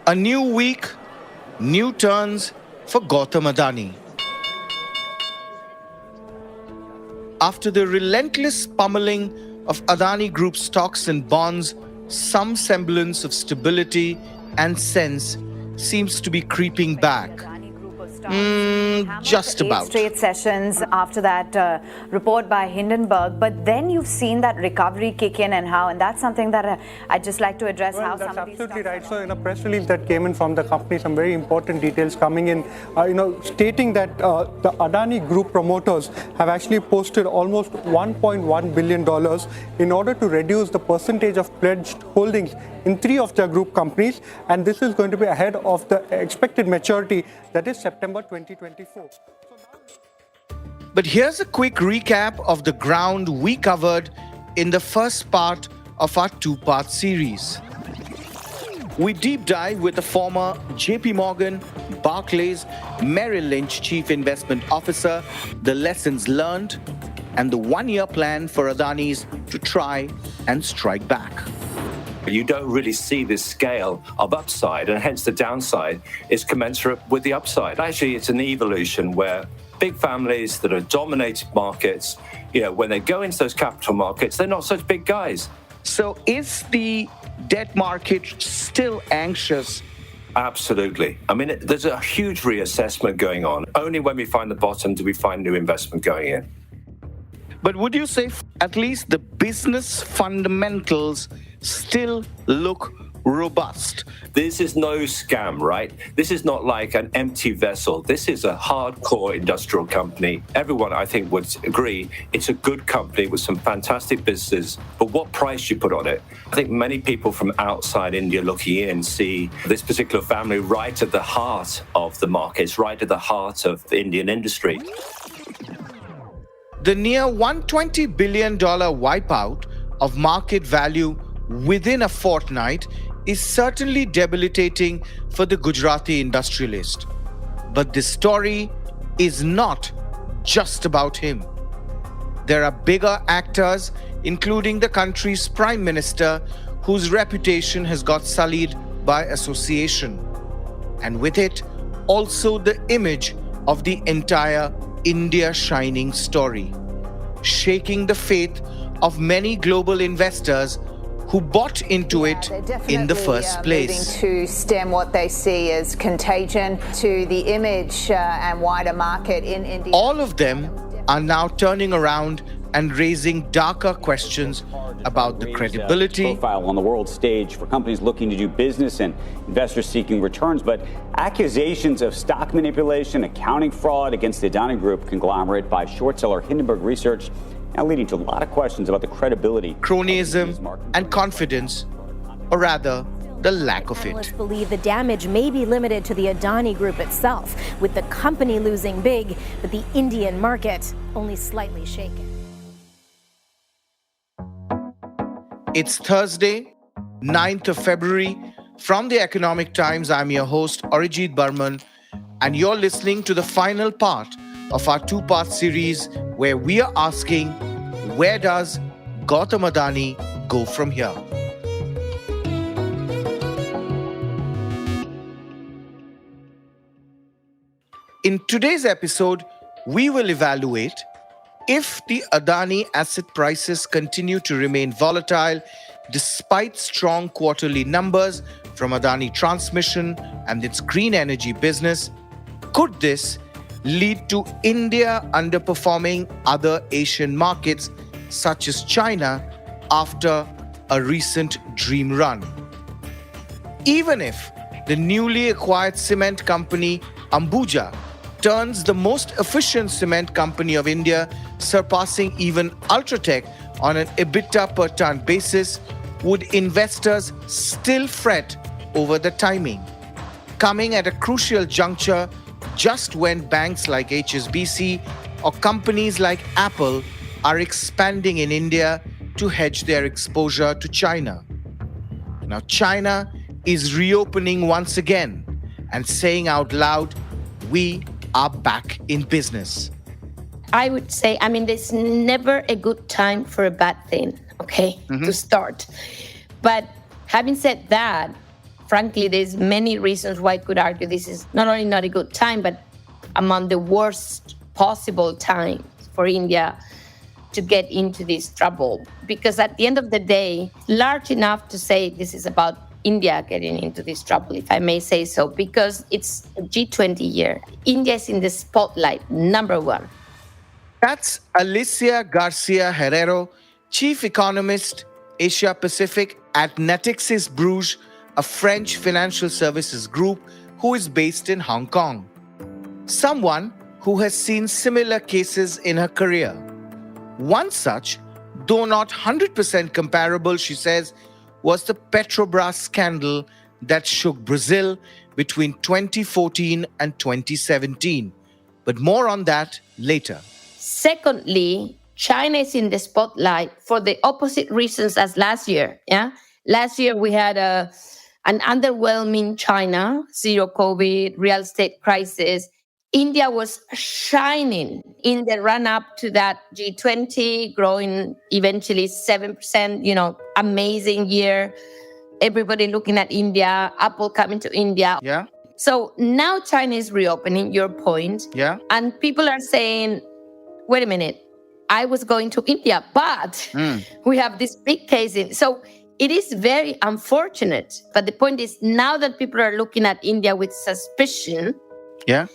A new week, new turns for Gautam Adani. After the relentless pummeling of Adani Group stocks and bonds, some semblance of stability and sense seems to be creeping back. Just about. 8 straight sessions after that report by Hindenburg, but then you've seen that recovery kick in and that's something that I'd just like to address. Well, how that's some of these absolutely stocks right. So in a press release that came in from the company, some very important details coming in, stating that the Adani Group promoters have actually posted almost $1.1 billion in order to reduce the percentage of pledged holdings in 3 of their group companies, and this is going to be ahead of the expected maturity, that is September 2024. But here's a quick recap of the ground we covered in the first part of our 2-part series. We deep dive with the former JP Morgan, Barclays, Merrill Lynch Chief Investment Officer, the lessons learned, and the 1-year plan for Adani's to try and strike back. You don't really see this scale of upside, and hence the downside is commensurate with the upside. Actually, it's an evolution where big families that are dominated markets, when they go into those capital markets, they're not such big guys. So is the debt market still anxious? Absolutely. I mean, there's a huge reassessment going on. Only when we find the bottom do we find new investment going in. But would you say at least the business fundamentals still look robust? This is no scam, right? This is not like an empty vessel. This is a hardcore industrial company. Everyone, I think, would agree it's a good company with some fantastic businesses, but what price you put on it? I think many people from outside India looking in see this particular family right at the heart of the markets, right at the heart of the Indian industry. The near $120 billion wipeout of market value within a fortnight is certainly debilitating for the Gujarati industrialist. But this story is not just about him. There are bigger actors, including the country's prime minister, whose reputation has got sullied by association. And with it, also the image of the entire India shining story, shaking the faith of many global investors who bought into it in the first place. Moving to stem what they see as contagion to the image and wider market in India. All of them are now turning around and raising darker questions about the credibility profile on the world stage for companies looking to do business and investors seeking returns. But accusations of stock manipulation, accounting fraud against the Adani Group conglomerate by short seller Hindenburg Research now leading to a lot of questions about the credibility, cronyism, and confidence, or rather, the lack of it. Analysts believe the damage may be limited to the Adani Group itself, with the company losing big, but the Indian market only slightly shaken. It's Thursday, 9th of February. From the Economic Times, I'm your host, Arijit Barman, and you're listening to the final part of our 2-part series where we are asking, where does Gautam Adani go from here? In today's episode, we will evaluate if the Adani asset prices continue to remain volatile despite strong quarterly numbers from Adani Transmission and its green energy business. Could this lead to India underperforming other Asian markets such as China after a recent dream run? Even if the newly acquired cement company Ambuja turns the most efficient cement company of India, surpassing even Ultratech on an EBITDA per ton basis, would investors still fret over the timing, coming at a crucial juncture just when banks like HSBC or companies like Apple are expanding in India to hedge their exposure to China? Now, China is reopening once again and saying out loud, we are back in business. I would say, there's never a good time for a bad thing, to start. But having said that, frankly, there's many reasons why I could argue this is not only not a good time, but among the worst possible times for India to get into this trouble. Because at the end of the day, large enough to say this is about India getting into this trouble, if I may say so, because it's a G20 year. India is in the spotlight, number one. That's Alicia Garcia Herrero, Chief Economist, Asia Pacific at Natixis Bruges, a French financial services group who is based in Hong Kong. Someone who has seen similar cases in her career. One such, though not 100% comparable, she says, was the Petrobras scandal that shook Brazil between 2014 and 2017. But more on that later. Secondly, China is in the spotlight for the opposite reasons as last year. Last year we had an underwhelming China, zero COVID, real estate crisis. India was shining in the run-up to that G20, growing eventually 7%, amazing year. Everybody looking at India, Apple coming to India. Yeah. So now China is reopening, your point. Yeah. And people are saying, wait a minute, I was going to India, but we have this big case in. So it is very unfortunate. But the point is, now that people are looking at India with suspicion, Yeah.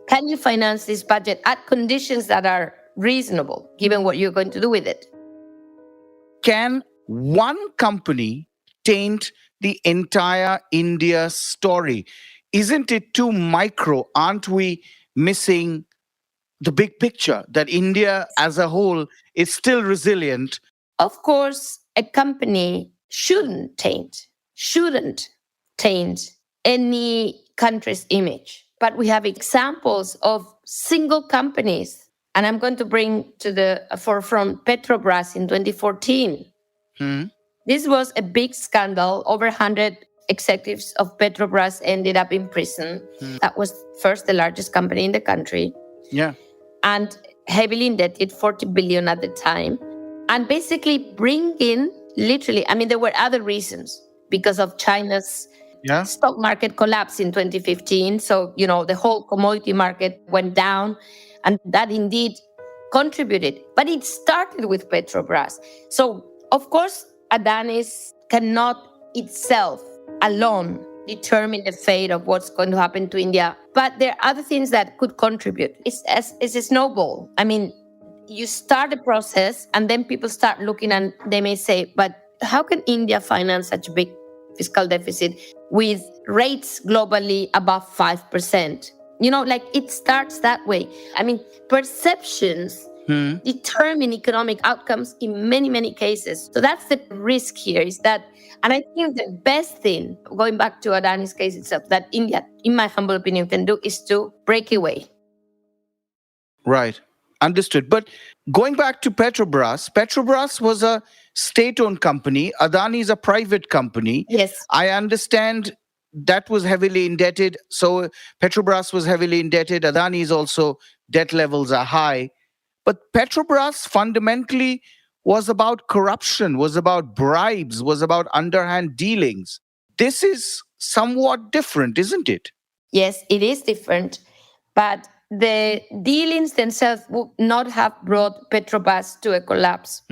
can you finance this budget at conditions that are reasonable, given what you're going to do with it? Can one company taint the entire India story? Isn't it too micro? Aren't we missing the big picture that India as a whole is still resilient? Of course, a company shouldn't taint any country's image. But we have examples of single companies. And I'm going to bring to the forefront Petrobras in 2014. This was a big scandal. Over 100 executives of Petrobras ended up in prison. That was first the largest company in the country. Yeah. And heavily indebted, 40 billion at the time. And basically bring in, literally, there were other reasons because of China's stock market collapse in 2015. So, the whole commodity market went down, and that indeed contributed. But it started with Petrobras. So, of course, Adani cannot itself alone determine the fate of what's going to happen to India. But there are other things that could contribute. It's a snowball. You start a process, and then people start looking, and they may say, but how can India finance such a big fiscal deficit with rates globally above 5%? It starts that way. Perceptions determine economic outcomes in many, many cases. So that's the risk here is that, and I think the best thing, going back to Adani's case itself, that India, in my humble opinion, can do is to break away. Right. Understood. But going back to Petrobras was a state-owned company. Adani is a private company. Yes. I understand that was heavily indebted. So Petrobras was heavily indebted. Adani's also debt levels are high. But Petrobras fundamentally was about corruption, was about bribes, was about underhand dealings. This is somewhat different, isn't it? Yes, it is different. But the dealings themselves would not have brought Petrobras to a collapse.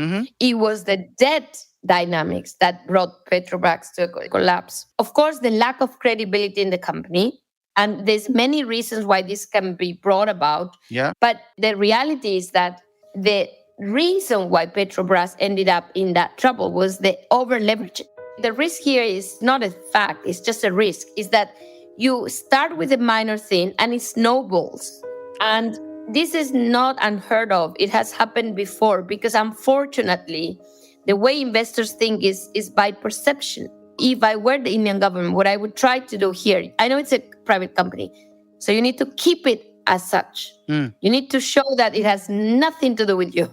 It was the debt dynamics that brought Petrobras to a collapse. Of course, the lack of credibility in the company, and there's many reasons why this can be brought about. Yeah. But the reality is that the reason why Petrobras ended up in that trouble was the over-leveraging. The risk here is not a fact, it's just a risk, is that you start with a minor thing and it snowballs. And this is not unheard of. It has happened before because unfortunately, the way investors think is by perception. If I were the Indian government, what I would try to do here, I know it's a private company, so you need to keep it as such. You need to show that it has nothing to do with you.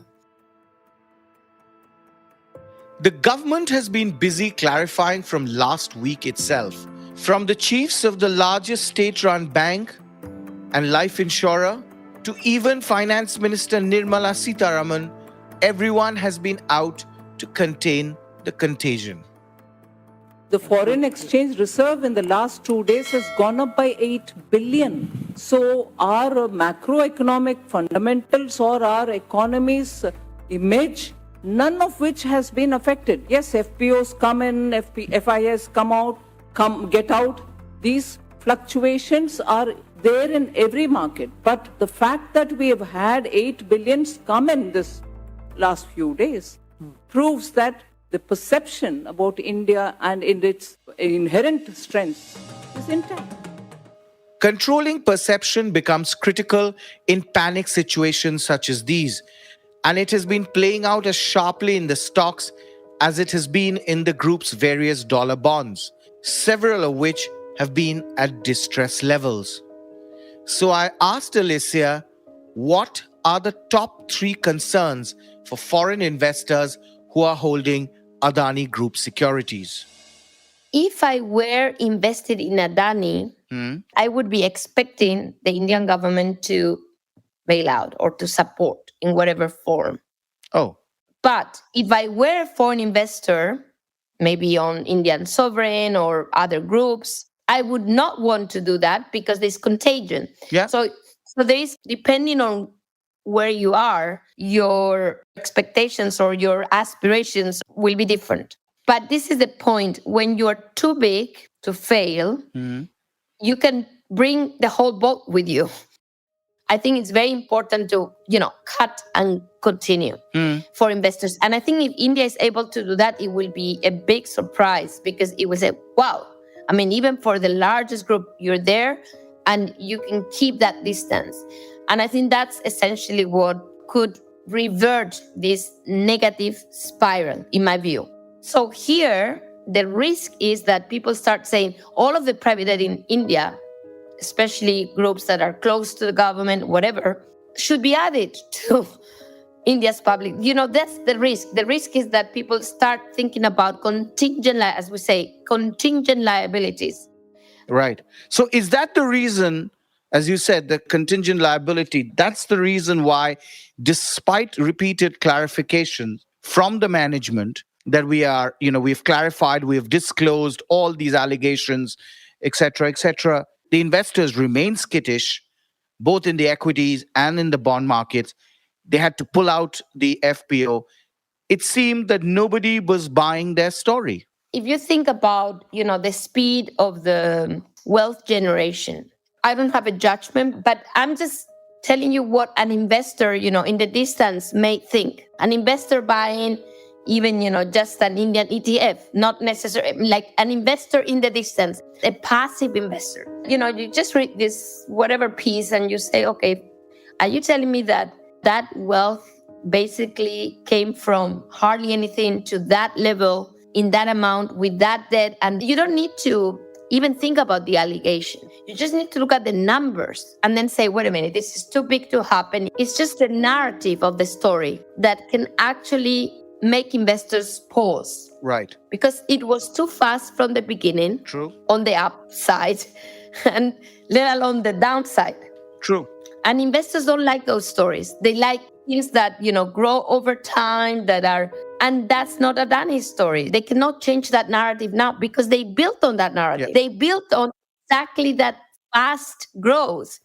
The government has been busy clarifying from last week itself. From the chiefs of the largest state-run bank and life insurer to even Finance Minister Nirmala Sitharaman, everyone has been out to contain the contagion. The foreign exchange reserve in the last 2 days has gone up by 8 billion. So our macroeconomic fundamentals or our economy's image, none of which has been affected. Yes, FPOs come in, FIS come out, get out. These fluctuations are there in every market. But the fact that we have had 8 billions come in this last few days proves that the perception about India and in its inherent strengths is intact. Controlling perception becomes critical in panic situations such as these, and it has been playing out as sharply in the stocks as it has been in the group's various dollar bonds, several of which have been at distress levels. So I asked Alicia, what are the top 3 concerns for foreign investors who are holding Adani Group securities? If I were invested in Adani, I would be expecting the Indian government to bail out or to support in whatever form. Oh. But if I were a foreign investor, maybe on Indian sovereign or other groups, I would not want to do that because there's contagion. Yeah. So there is, depending on where you are, your expectations or your aspirations will be different. But this is the point. When you are too big to fail, you can bring the whole boat with you. I think it's very important to, cut and continue for investors. And I think if India is able to do that, it will be a big surprise because it was wow. I mean, even for the largest group, you're there and you can keep that distance. And I think that's essentially what could revert this negative spiral, in my view. So here, the risk is that people start saying all of the private debt in India, especially groups that are close to the government, whatever, should be added to India's public. That's the risk. The risk is that people start thinking about contingent liabilities. Right. So is that the reason, as you said, the contingent liability, that's the reason why, despite repeated clarifications from the management that we've clarified, we've disclosed all these allegations, etc., the investors remain skittish, both in the equities and in the bond markets. They had to pull out the FPO. It seemed that nobody was buying their story. If you think about, the speed of the wealth generation, I don't have a judgment, but I'm just telling you what an investor, in the distance may think. An investor buying even, just an Indian ETF, not necessarily like an investor in the distance, a passive investor. You just read this whatever piece and you say, okay, are you telling me that wealth basically came from hardly anything to that level in that amount with that debt? And you don't need to even think about the allegation. You just need to look at the numbers and then say, wait a minute, this is too big to happen. It's just the narrative of the story that can actually make investors pause. Right. Because it was too fast from the beginning. True. On the upside and let alone the downside. True. And investors don't like those stories. They like things that, grow over time, and that's not Adani's story. They cannot change that narrative now because they built on that narrative. Yeah. They built on exactly that fast growth.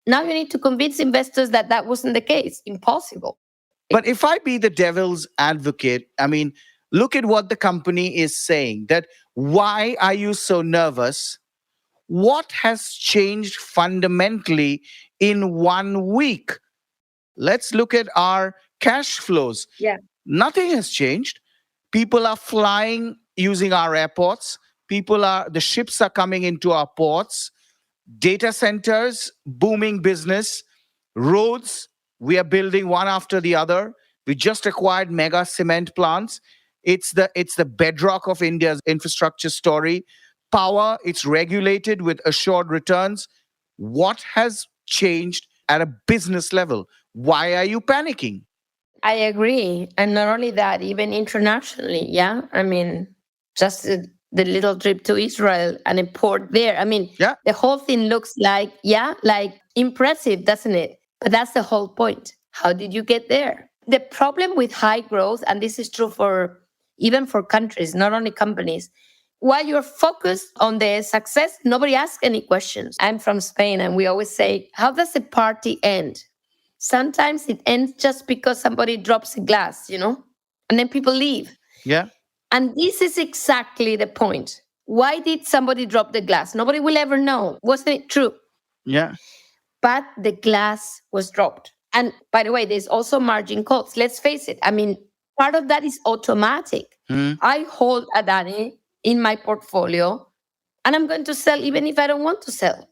Now you need to convince investors that wasn't the case. Impossible. But if I be the devil's advocate, I mean, look at what the company is saying, that why are you so nervous? What has changed fundamentally in 1 week? Let's look at our cash flows. Yeah. Nothing has changed. People are flying using our airports. The ships are coming into our ports. Data centers, booming business. Roads, we are building one after the other. We just acquired mega cement plants. It's the bedrock of India's infrastructure story. Power, it's regulated with assured returns. What has changed at a business level? Why are you panicking? I agree. And not only that, even internationally, yeah? I mean, just the little trip to Israel and a port there. I mean, The whole thing looks like impressive, doesn't it? But that's the whole point. How did you get there? The problem with high growth, and this is true even for countries, not only companies, while you're focused on the success, nobody asks any questions. I'm from Spain, and we always say, how does a party end? Sometimes it ends just because somebody drops a glass, and then people leave. Yeah. And this is exactly the point. Why did somebody drop the glass? Nobody will ever know. Wasn't it true? Yeah. But the glass was dropped. And by the way, there's also margin calls. Let's face it. I mean, part of that is automatic. I hold Adani in my portfolio, and I'm going to sell even if I don't want to sell.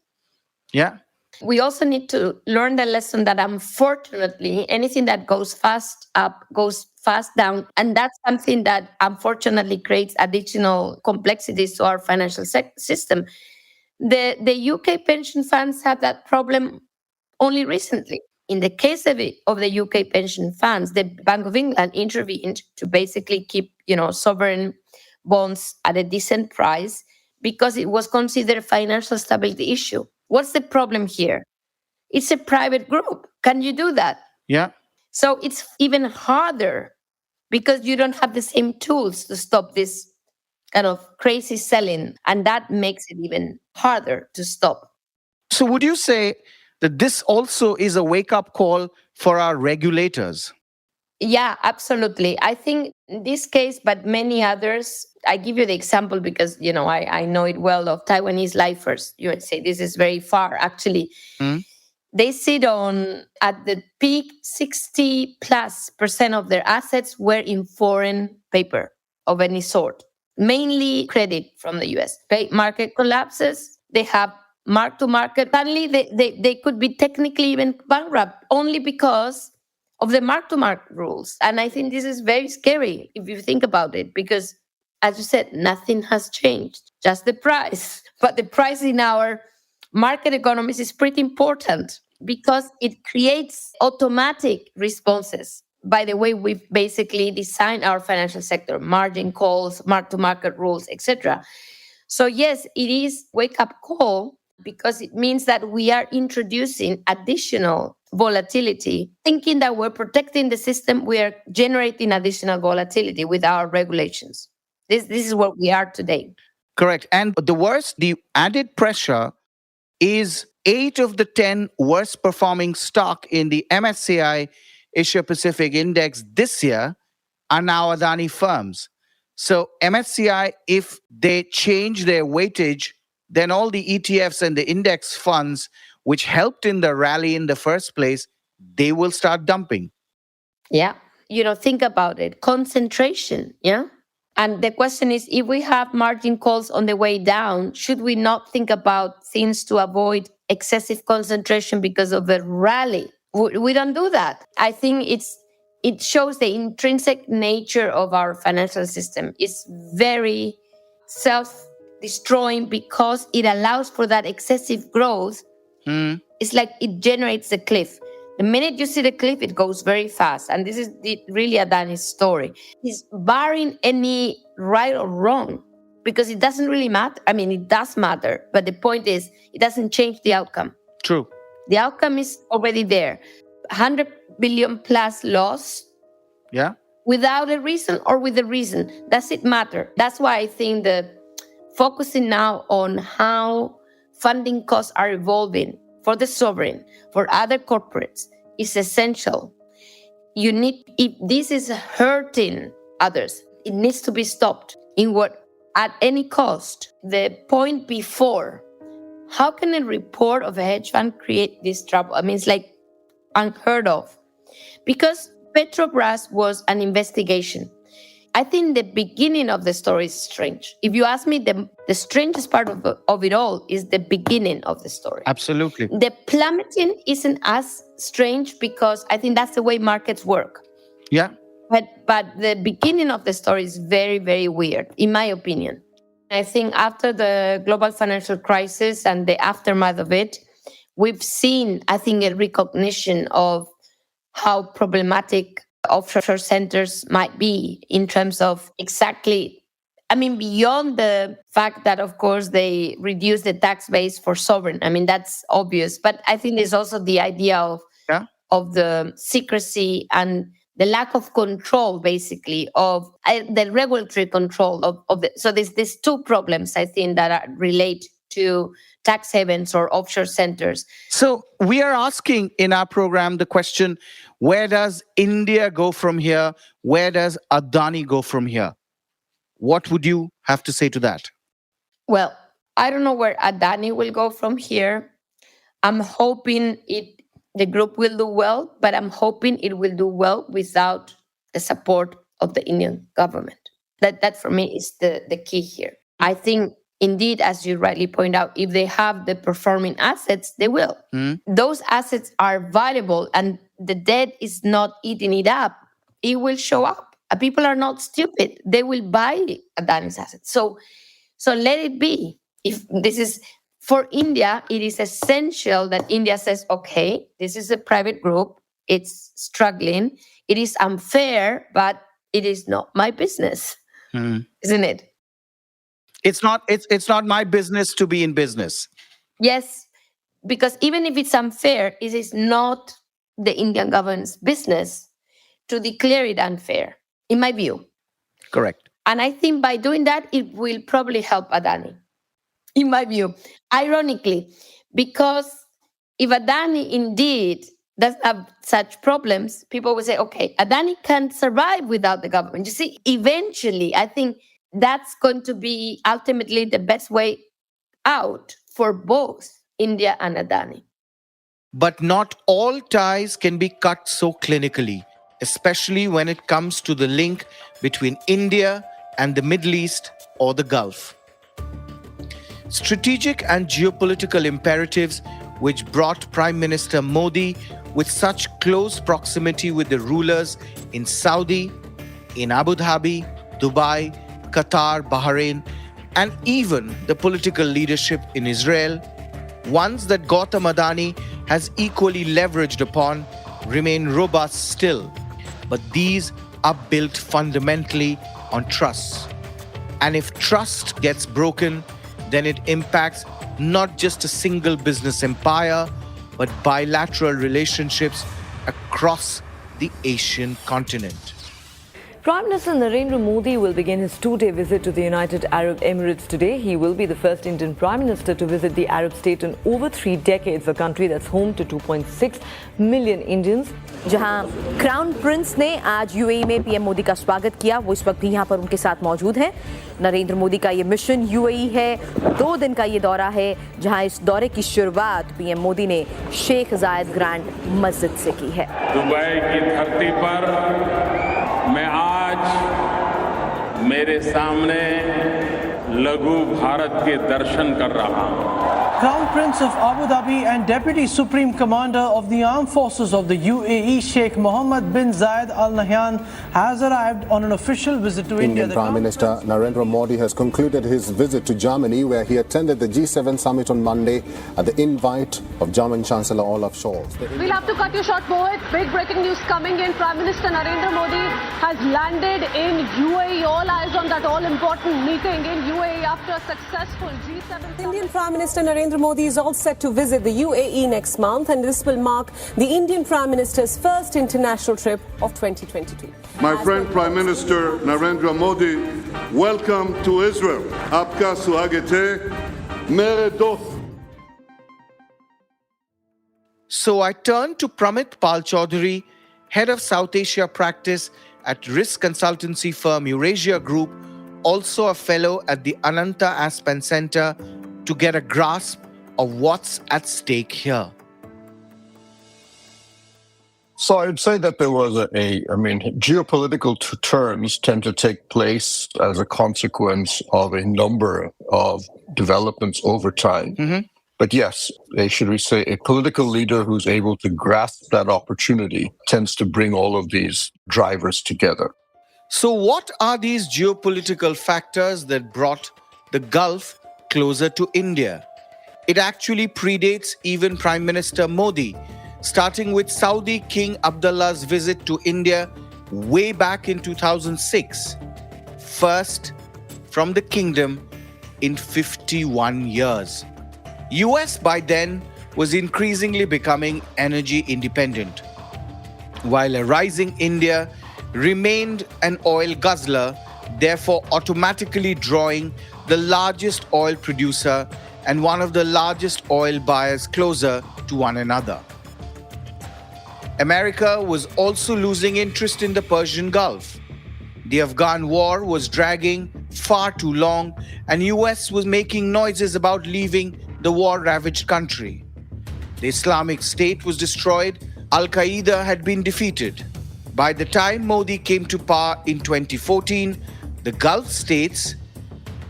Yeah. We also need to learn the lesson that unfortunately, anything that goes fast up goes fast down. And that's something that unfortunately creates additional complexities to our financial system. The UK pension funds have that problem only recently. In the case of the UK pension funds, the Bank of England intervened to basically keep, sovereign bonds at a decent price because it was considered a financial stability issue. What's the problem here? It's a private group. Can you do that? Yeah. So it's even harder because you don't have the same tools to stop this kind of crazy selling. And that makes it even harder to stop. So would you say that this also is a wake-up call for our regulators? Yeah, absolutely. I think in this case, but many others, I give you the example because, I know it well, of Taiwanese lifers. You would say this is very far, actually. They sit at the peak, 60+% of their assets were in foreign paper of any sort, mainly credit from the US. Okay? Market collapses, they have mark to market. Suddenly, they could be technically even bankrupt only because of the mark to market rules. And I think this is very scary if you think about it, because as you said, nothing has changed, just the price. But the price in our market economies is pretty important because it creates automatic responses by the way we've basically designed our financial sector, margin calls, mark to market rules, etc. So yes, it is wake-up call because it means that we are introducing additional volatility. Thinking that we're protecting the system, we are generating additional volatility with our regulations. This is what we are today. Correct. And the added pressure is 8 of the 10 worst performing stock in the MSCI Asia Pacific Index this year are now Adani firms. So MSCI, if they change their weightage, then all the ETFs and the index funds, which helped in the rally in the first place, they will start dumping. Yeah. Think about it. Concentration. Yeah. And the question is, if we have margin calls on the way down, should we not think about things to avoid excessive concentration because of the rally? We don't do that. I think it shows the intrinsic nature of our financial system. It's very self-destroying because it allows for that excessive growth. It's like it generates a cliff. The minute you see the cliff, it goes very fast. And this is really Adani's story. He's barring any right or wrong because it doesn't really matter. I mean, it does matter. But the point is, it doesn't change the outcome. True. The outcome is already there. 100 billion plus loss. Yeah. Without a reason or with a reason. Does it matter? That's why I think the focusing now on how funding costs are evolving for the sovereign, for other corporates, is essential. If this is hurting others, it needs to be stopped at any cost. The point before, how can a report of a hedge fund create this trouble? I mean, it's like unheard of. Because Petrobras was an investigation. I think the beginning of the story is strange. If you ask me, the strangest part of it all is the beginning of the story. Absolutely. The plummeting isn't as strange because I think that's the way markets work. Yeah. But the beginning of the story is very, very weird, in my opinion. I think after the global financial crisis and the aftermath of it, we've seen, I think, a recognition of how problematic offshore centers might be in terms of beyond the fact that, of course, they reduce the tax base for sovereign. I mean, that's obvious. But I think there's also the idea of the secrecy and the lack of control, basically, of the regulatory control of the. So there's these two problems, I think, that relate to tax havens or offshore centers. So we are asking in our program the question, where does India go from here? Where does Adani go from here? What would you have to say to that? Well, I don't know where Adani will go from here. I'm hoping the group will do well, but I'm hoping it will do well without the support of the Indian government. That for me is the key here. I think, indeed, as you rightly point out, if they have the performing assets, they will. Those assets are valuable and the debt is not eating it up. It will show up. People are not stupid. They will buy Adani's assets. So let it be. If this is for India, it is essential that India says, okay, this is a private group. It's struggling. It is unfair, but it is not my business, isn't it? It's not my business to be in business. Yes, because even if it's unfair, it is not the Indian government's business to declare it unfair, in my view. Correct. And I think by doing that, it will probably help Adani, in my view. Ironically, because if Adani indeed does have such problems, people will say, okay, Adani can survive without the government. You see, eventually, I think that's going to be ultimately the best way out for both India and Adani. But not all ties can be cut so clinically, especially when it comes to the link between India and the Middle East or the Gulf. Strategic and geopolitical imperatives which brought Prime Minister Modi with such close proximity with the rulers in Saudi, in Abu Dhabi, Dubai, Qatar, Bahrain, and even the political leadership in Israel, ones that Gautam Adani has equally leveraged upon, remain robust still. But these are built fundamentally on trust. And if trust gets broken, then it impacts not just a single business empire, but bilateral relationships across the Asian continent. Prime Minister Narendra Modi will begin his two-day visit to the United Arab Emirates today. He will be the first Indian Prime Minister to visit the Arab state in over 3 decades, a country that's home to 2.6 million Indians. जहां crown Prince ने आज UAE में PM Modi का स्वागत किया, वो इस वक्त भी यहां पर उनके साथ मौजूद हैं। नरेंद्र मोदी का ये मिशन यूएई है, 2 दिन का ये दौरा है, जहां इस दौरे की शुरुआत पीएम मोदी ने शेख जायद ग्रैंड मस्जिद से की है। दुबई की धरती पर मैं आज मेरे सामने लघु भारत के दर्शन कर रहा हूं। Crown Prince of Abu Dhabi and Deputy Supreme Commander of the Armed Forces of the UAE, Sheikh Mohammed bin Zayed Al Nahyan, has arrived on an official visit to India. Indian Prime Minister Narendra Modi has concluded his visit to Germany, where he attended the G7 summit on Monday at the invite of German Chancellor Olaf Scholz. We'll have to cut you short, Mohit. Big breaking news coming in. Prime Minister Narendra Modi has landed in UAE. All eyes on that all-important meeting in UAE after a successful G7 Indian Prime Minister Narendra Modi is all set to visit the UAE next month, and this will mark the Indian Prime Minister's first international trip of 2022. My friend Prime Minister Narendra Modi, welcome to Israel. Aapka swagat hai, mere dost. So I turn to Pramit Palchaudhary, head of South Asia practice at risk consultancy firm Eurasia Group, also a fellow at the Ananta Aspen Center, to get a grasp of what's at stake here. So I'd say that there was geopolitical turns tend to take place as a consequence of a number of developments over time. But yes, should we say a political leader who's able to grasp that opportunity tends to bring all of these drivers together. So what are these geopolitical factors that brought the Gulf closer to India? It actually predates even Prime Minister Modi, starting with Saudi King Abdullah's visit to India way back in 2006. First from the kingdom in 51 years. US by then was increasingly becoming energy independent. while a rising India remained an oil guzzler, therefore automatically drawing the largest oil producer and one of the largest oil buyers closer to one another. America was also losing interest in the Persian Gulf. The Afghan war was dragging far too long, and US was making noises about leaving the war-ravaged country. The Islamic State was destroyed, Al-Qaeda had been defeated. By the time Modi came to power in 2014, the Gulf states,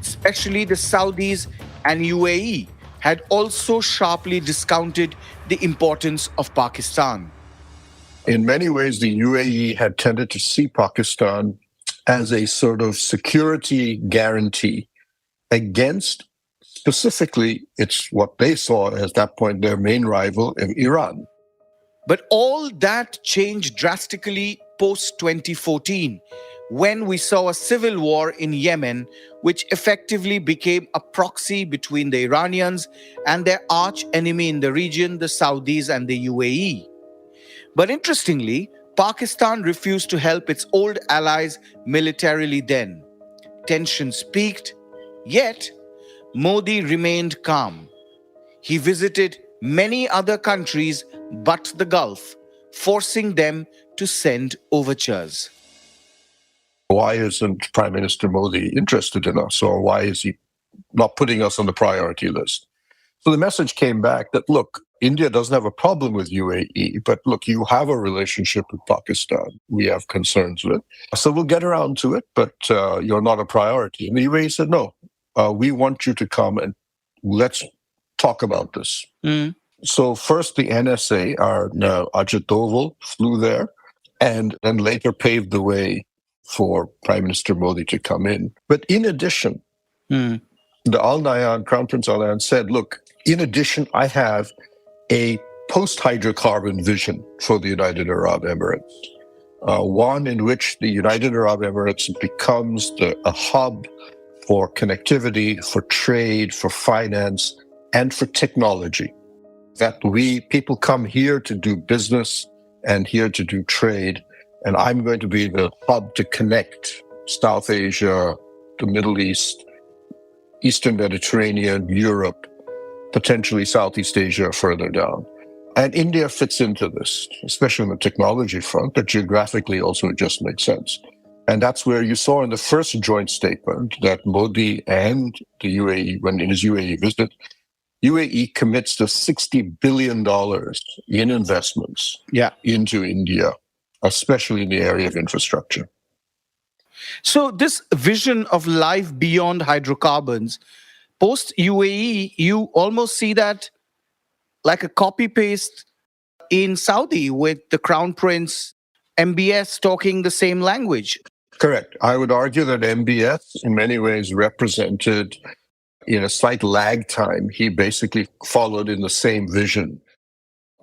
especially the Saudis and UAE, had also sharply discounted the importance of Pakistan. In many ways, the UAE had tended to see Pakistan as a sort of security guarantee against, specifically, it's what they saw at that point, their main rival in Iran. But all that changed drastically post-2014, when we saw a civil war in Yemen, which effectively became a proxy between the Iranians and their arch enemy in the region, the Saudis and the UAE. But interestingly, Pakistan refused to help its old allies militarily then. Tensions peaked, yet Modi remained calm. He visited many other countries but the Gulf, forcing them to send overtures. Why isn't Prime Minister Modi interested in us, or why is he not putting us on the priority list? So the message came back that, look, India doesn't have a problem with UAE, but look, you have a relationship with Pakistan we have concerns with. So we'll get around to it, but you're not a priority. And the UAE said, no, we want you to come and let's talk about this. So first the NSA, our Ajit Doval, flew there and then later paved the way for Prime Minister Modi to come in. But in addition, the Al Nahyan, Crown Prince Al Nahyan said, look, in addition, I have a post-hydrocarbon vision for the United Arab Emirates, one in which the United Arab Emirates becomes a hub for connectivity, for trade, for finance, and for technology. That people come here to do business and here to do trade, and I'm going to be the hub to connect South Asia, the Middle East, Eastern Mediterranean, Europe, potentially Southeast Asia further down. And India fits into this, especially on the technology front, but geographically also it just makes sense. And that's where you saw in the first joint statement that Modi and the UAE, when in his UAE visit, UAE commits to $60 billion in investments into India, especially in the area of infrastructure. So this vision of life beyond hydrocarbons, post-UAE, you almost see that like a copy-paste in Saudi with the Crown Prince, MBS talking the same language. Correct. I would argue that MBS in many ways represented, in a slight lag time, he basically followed in the same vision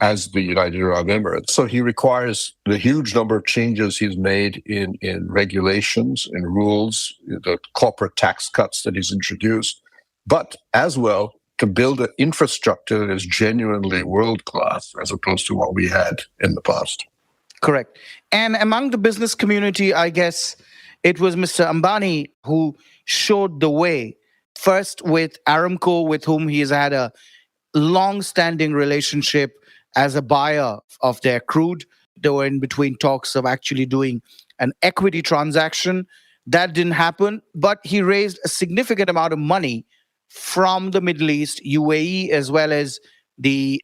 as the United Arab Emirates. So he requires the huge number of changes he's made in regulations and rules, the corporate tax cuts that he's introduced, but as well to build an infrastructure that is genuinely world-class as opposed to what we had in the past. Correct. And among the business community, I guess it was Mr. Adani who showed the way, first with Aramco, with whom he has had a long-standing relationship as a buyer of their crude. They were in between talks of actually doing an equity transaction. That didn't happen, but he raised a significant amount of money from the Middle East, UAE, as well as the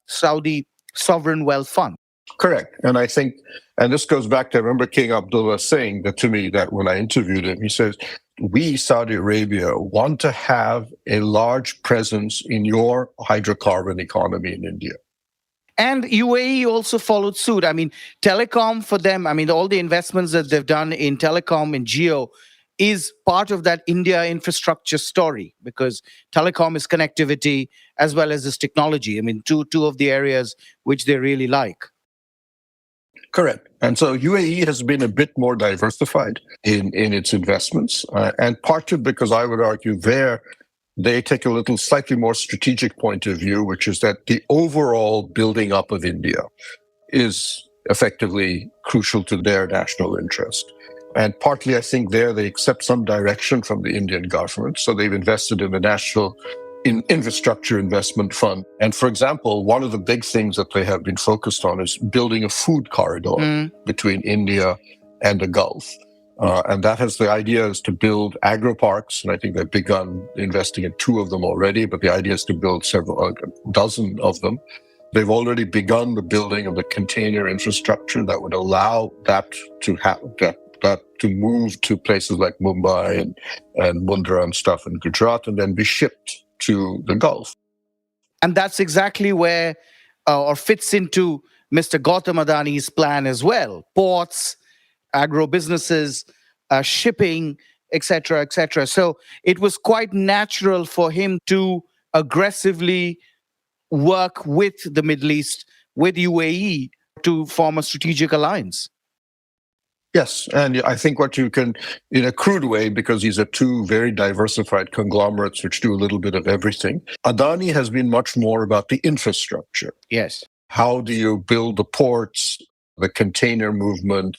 Saudi Sovereign Wealth Fund. Correct. And I think, and this goes back to, I remember King Abdullah saying that to me, that when I interviewed him, he says, we, Saudi Arabia, want to have a large presence in your hydrocarbon economy in India. And UAE also followed suit. I mean, telecom for them, I mean, all the investments that they've done in telecom and geo is part of that India infrastructure story, because telecom is connectivity as well as this technology. I mean, two of the areas which they really like. Correct. And so UAE has been a bit more diversified in its investments, and partly because I would argue they take a little slightly more strategic point of view, which is that the overall building up of India is effectively crucial to their national interest. And partly, I think, there they accept some direction from the Indian government. So they've invested in the National Infrastructure Investment Fund. And for example, one of the big things that they have been focused on is building a food corridor between India and the Gulf. And that has the idea is to build agro-parks, and I think they've begun investing in 2 of them already, but the idea is to build several dozen of them. They've already begun the building of the container infrastructure that would allow that to happen, that to move to places like Mumbai and Mundra and stuff in Gujarat and then be shipped to the Gulf. And that's exactly where, or fits into Mr. Gautam Adani's plan as well. Ports, agro-businesses, shipping, etc., etc. So it was quite natural for him to aggressively work with the Middle East, with UAE, to form a strategic alliance. Yes, and I think what you can, in a crude way, because these are 2 very diversified conglomerates which do a little bit of everything, Adani has been much more about the infrastructure. Yes. How do you build the ports, the container movement?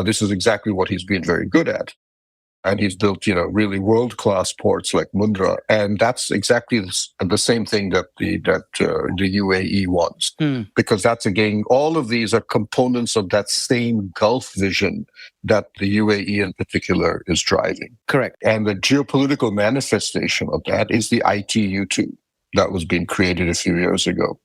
This is exactly what he's been very good at. And he's built, really world-class ports like Mundra. And that's exactly the same thing that the UAE wants. Because that's, again, all of these are components of that same Gulf vision that the UAE in particular is driving. Correct. And the geopolitical manifestation of that is the ITU-2 that was being created a few years ago.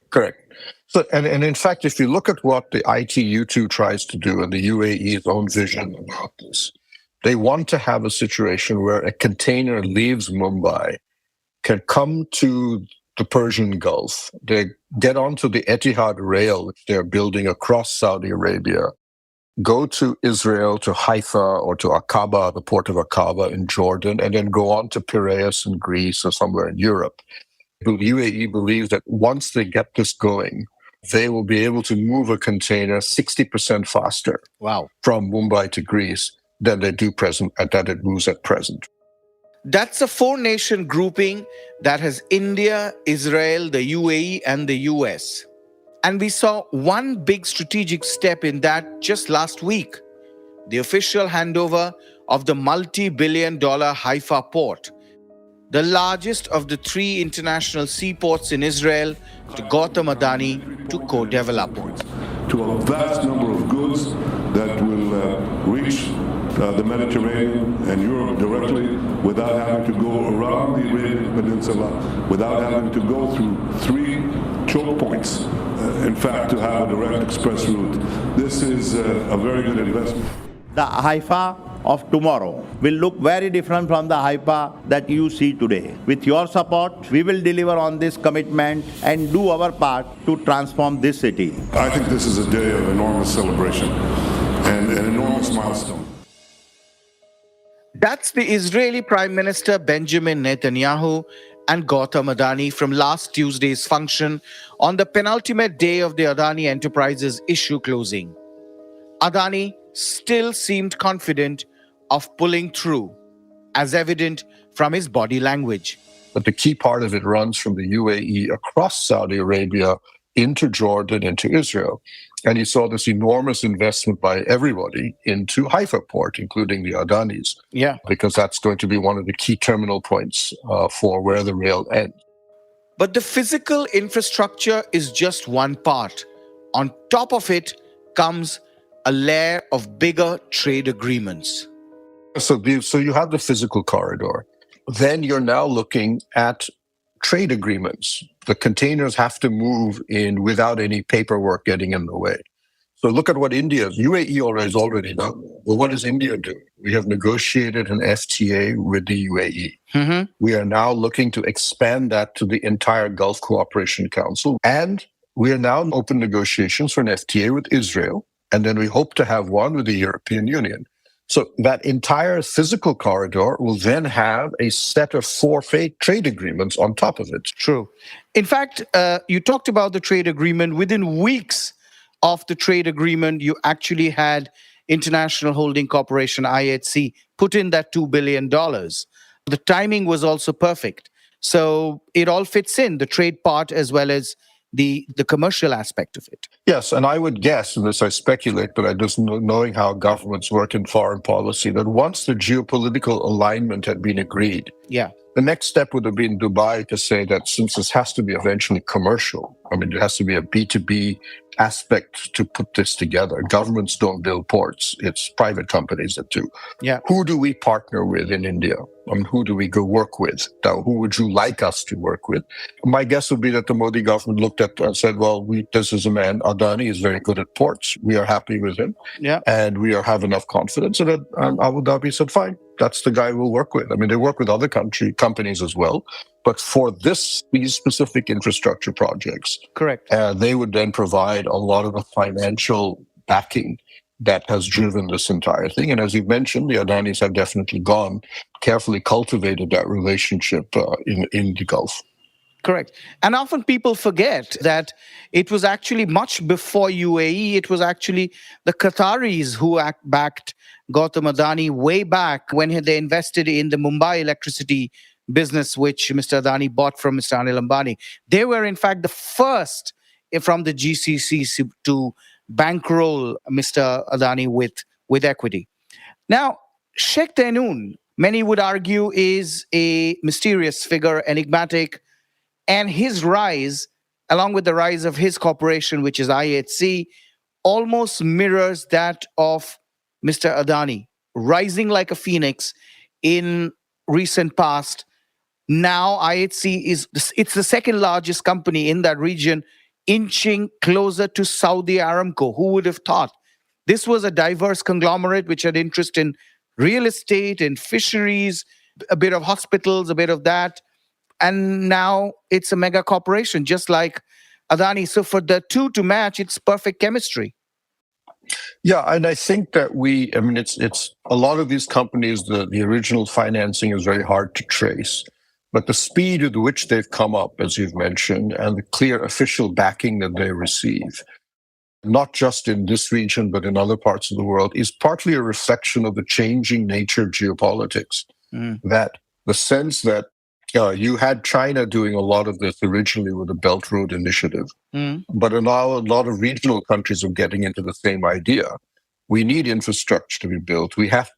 Correct. So, and in fact, if you look at what the ITU-2 tries to do and the UAE's own vision about this, they want to have a situation where a container leaves Mumbai, can come to the Persian Gulf, they get onto the Etihad rail, which they're building across Saudi Arabia, go to Israel, to Haifa, or to Aqaba, the port of Aqaba in Jordan, and then go on to Piraeus in Greece or somewhere in Europe. The UAE believes that once they get this going, they will be able to move a container 60% faster from Mumbai to Greece than they do that it moves at present. That's a 4-nation grouping that has India, Israel, the UAE, and the US. And we saw one big strategic step in that just last week, the official handover of the multi-billion-dollar Haifa port, the largest of the 3 international seaports in Israel, to Gautam Adani to co-develop. To a vast number of goods that will reach the Mediterranean and Europe directly without having to go around the Arabian Peninsula, without having to go through 3 choke points, in fact, to have a direct express route. This is a very good investment. The Haifa of tomorrow will look very different from the Haifa that you see today. With your support, we will deliver on this commitment and do our part to transform this city. I think this is a day of enormous celebration and an enormous milestone. That's the Israeli Prime Minister Benjamin Netanyahu and Gautam Adani from last Tuesday's function on the penultimate day of the Adani Enterprises issue closing. Adani still seemed confident of pulling through, as evident from his body language. But the key part of it runs from the UAE across Saudi Arabia into Jordan, into Israel. And you saw this enormous investment by everybody into Haifa port, including the Adanis. Yeah. Because that's going to be one of the key terminal points for where the rail ends. But the physical infrastructure is just one part. On top of it comes a layer of bigger trade agreements. So you have the physical corridor. Then you're now looking at trade agreements. The containers have to move in without any paperwork getting in the way. So look at what UAE has already done. Well, what does India do? We have negotiated an FTA with the UAE. Mm-hmm. We are now looking to expand that to the entire Gulf Cooperation Council. And we are now in open negotiations for an FTA with Israel. And then we hope to have one with the European Union. So that entire physical corridor will then have a set of 4 trade agreements on top of it. True. In fact, you talked about the trade agreement. Within weeks of the trade agreement, you actually had International Holding Corporation, IHC, put in that $2 billion. The timing was also perfect. So it all fits in, the trade part as well as the commercial aspect of it. Yes, and I would guess, and this I speculate, but I just knowing how governments work in foreign policy, that once the geopolitical alignment had been agreed, yeah, the next step would have been Dubai to say that since this has to be eventually commercial, I mean, it has to be a B2B aspect to put this together. Governments don't build ports. It's private companies that do. Yeah. Who do we partner with in India? I mean, who do we go work with? Now, who would you like us to work with? My guess would be that the Modi government looked at and said, well, this is a man, Adani is very good at ports. We are happy with him. Yeah. And we have enough confidence. And that Abu Dhabi said, fine, that's the guy we'll work with. I mean, they work with other companies as well. But for these specific infrastructure projects, correct, they would then provide a lot of the financial backing that has driven this entire thing. And as you mentioned, the Adanis have definitely carefully cultivated that relationship in the Gulf. Correct. And often people forget that it was actually much before UAE. It was actually the Qataris who backed Gautam Adani way back when they invested in the Mumbai electricity business, which Mr. Adani bought from Mr. Anil Ambani. They were, in fact, the first from the GCC to bankroll Mr. Adani with equity. Now, Sheikh Tainoon, many would argue, is a mysterious figure, enigmatic, and his rise, along with the rise of his corporation, which is IHC, almost mirrors that of Mr. Adani, rising like a phoenix in recent past. Now IHC it's the second largest company in that region, inching closer to Saudi Aramco. Who would have thought? This was a diverse conglomerate which had interest in real estate and fisheries, a bit of hospitals, a bit of that. And now it's a mega corporation, just like Adani. So for the two to match, it's perfect chemistry. Yeah, and I think that it's a lot of these companies, the original financing is very hard to trace. But the speed with which they've come up, as you've mentioned, and the clear official backing that they receive, not just in this region, but in other parts of the world, is partly a reflection of the changing nature of geopolitics. That the sense that you had China doing a lot of this originally with the Belt Road Initiative, but now a lot of regional countries are getting into the same idea. We need infrastructure to be built.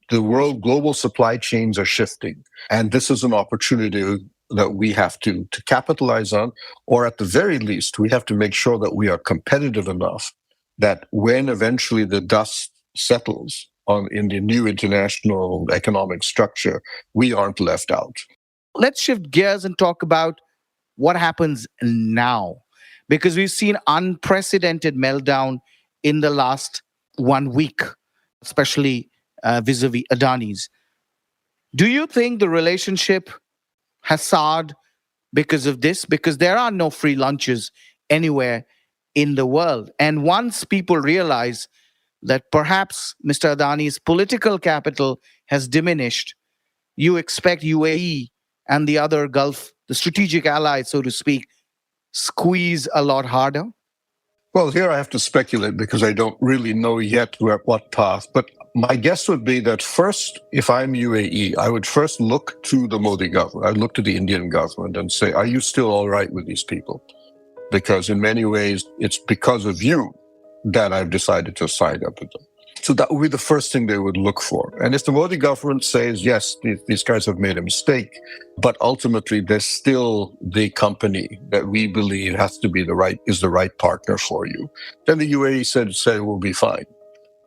Global supply chains are shifting. And this is an opportunity that we have to capitalize on, or at the very least, we have to make sure that we are competitive enough that when eventually the dust settles in the new international economic structure, we aren't left out. Let's shift gears and talk about what happens now, because we've seen unprecedented meltdown in the last 1 week, especially vis-a-vis Adani's. Do you think the relationship has soured because of this? Because there are no free lunches anywhere in the world. And once people realize that perhaps Mr. Adani's political capital has diminished, you expect UAE and the other Gulf, the strategic allies, so to speak, squeeze a lot harder? Well, here I have to speculate because I don't really know yet what path. But my guess would be that first, if I'm UAE, I would first look to the Modi government. I'd look to the Indian government and say, are you still all right with these people? Because in many ways, it's because of you that I've decided to side up with them. So that would be the first thing they would look for. And if the Modi government says, yes, these guys have made a mistake, but ultimately they're still the company that we believe is the right partner for you, then the UAE said we'll be fine.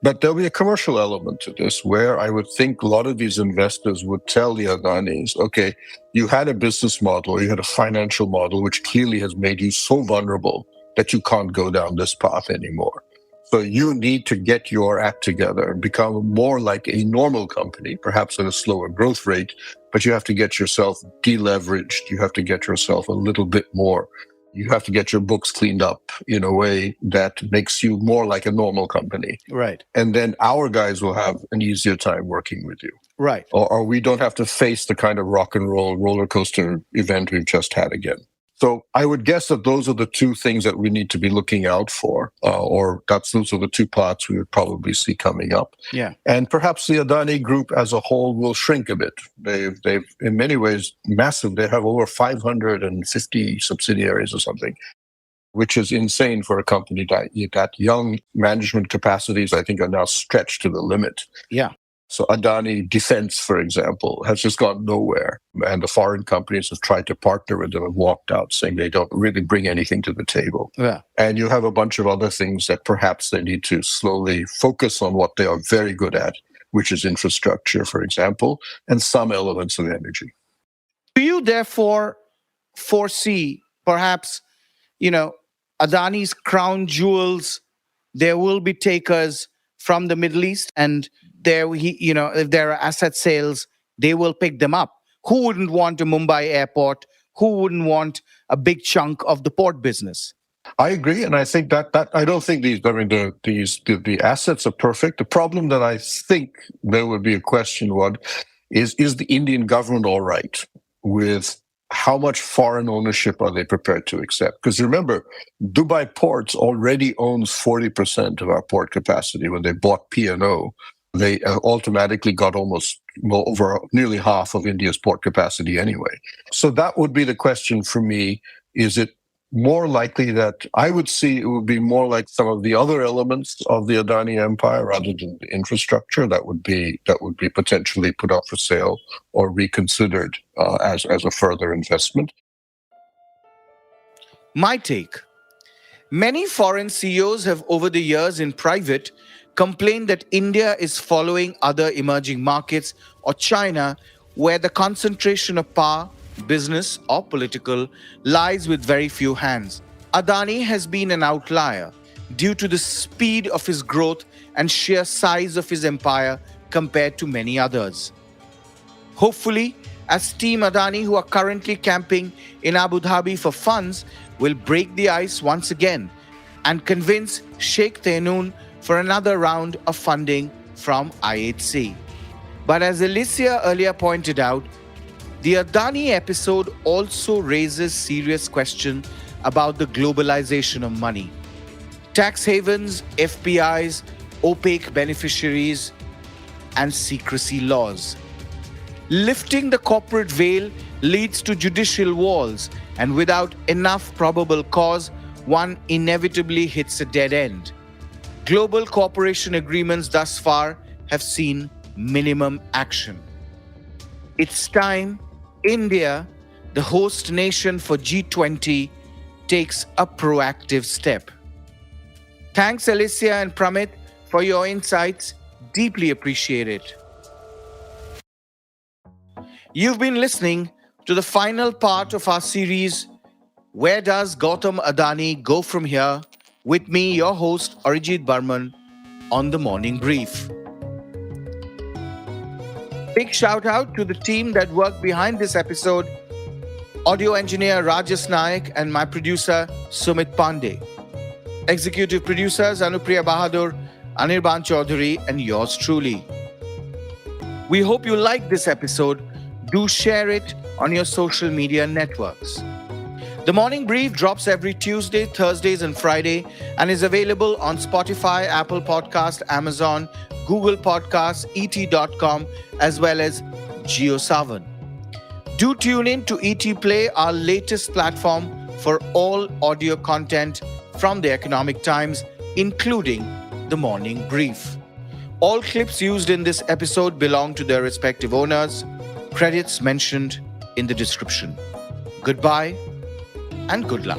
But there'll be a commercial element to this where I would think a lot of these investors would tell the Adanis, okay, you had a business model, you had a financial model, which clearly has made you so vulnerable that you can't go down this path anymore. So you need to get your act together and become more like a normal company, perhaps at a slower growth rate, but you have to get yourself deleveraged. You have to get yourself a little bit more. You have to get your books cleaned up in a way that makes you more like a normal company. Right. And then our guys will have an easier time working with you. Right. Or we don't have to face the kind of rock and roll roller coaster event we've just had again. So I would guess that those are the two things that we need to be looking out for, those are the two parts we would probably see coming up. Yeah. And perhaps the Adani group as a whole will shrink a bit. They've in many ways massive. They have over 550 subsidiaries or something. which is insane for a company that young. Management capacities, I think, are now stretched to the limit. Yeah. So Adani Defense, for example, has just gone nowhere. And the foreign companies have tried to partner with them and walked out, saying they don't really bring anything to the table. Yeah. And you have a bunch of other things that perhaps they need to slowly focus on what they are very good at, which is infrastructure, for example, and some elements of energy. Do you therefore foresee perhaps, Adani's crown jewels, there will be takers from the Middle East, and if there are asset sales, they will pick them up? Who wouldn't want a Mumbai airport? Who wouldn't want a big chunk of the port business? I agree, and I think that I don't think the assets are perfect. The problem that I think there would be a question is the Indian government all right with how much foreign ownership are they prepared to accept? Because remember, Dubai Ports already owns 40% of our port capacity. When they bought P&O, they automatically got over nearly half of India's port capacity anyway. So that would be the question for me. Is it more likely that I would see it would be more like some of the other elements of the Adani empire rather than the infrastructure that would be potentially put up for sale or reconsidered as a further investment? My take. Many foreign CEOs have over the years in private complained that India is following other emerging markets or China, where the concentration of power, business or political, lies with very few hands. Adani has been an outlier due to the speed of his growth and sheer size of his empire compared to many others. Hopefully, as Team Adani, who are currently camping in Abu Dhabi for funds, will break the ice once again and convince Sheikh Tehnoon for another round of funding from IHC. But as Alicia earlier pointed out, the Adani episode also raises serious questions about the globalization of money. Tax havens, FPIs, opaque beneficiaries, and secrecy laws. Lifting the corporate veil leads to judicial walls, and without enough probable cause, one inevitably hits a dead end. Global cooperation agreements thus far have seen minimum action. It's time India, the host nation for G20, takes a proactive step. Thanks, Alicia and Pramit, for your insights. Deeply appreciate it. You've been listening to the final part of our series, Where Does Gautam Adani Go From Here? With me, your host, Arijit Barman, on The Morning Brief. Big shout out to the team that worked behind this episode, audio engineer Rajas Naik and my producer Sumit Pandey. Executive producers Anupriya Bahadur, Anirban Chaudhary, and yours truly. We hope you liked this episode. Do share it on your social media networks. The Morning Brief drops every Tuesday, Thursdays, and Friday and is available on Spotify, Apple Podcasts, Amazon, Google Podcasts, ET.com, as well as JioSaavn. Do tune in to ET Play, our latest platform for all audio content from the Economic Times, including The Morning Brief. All clips used in this episode belong to their respective owners. Credits mentioned in the description. Goodbye and good luck.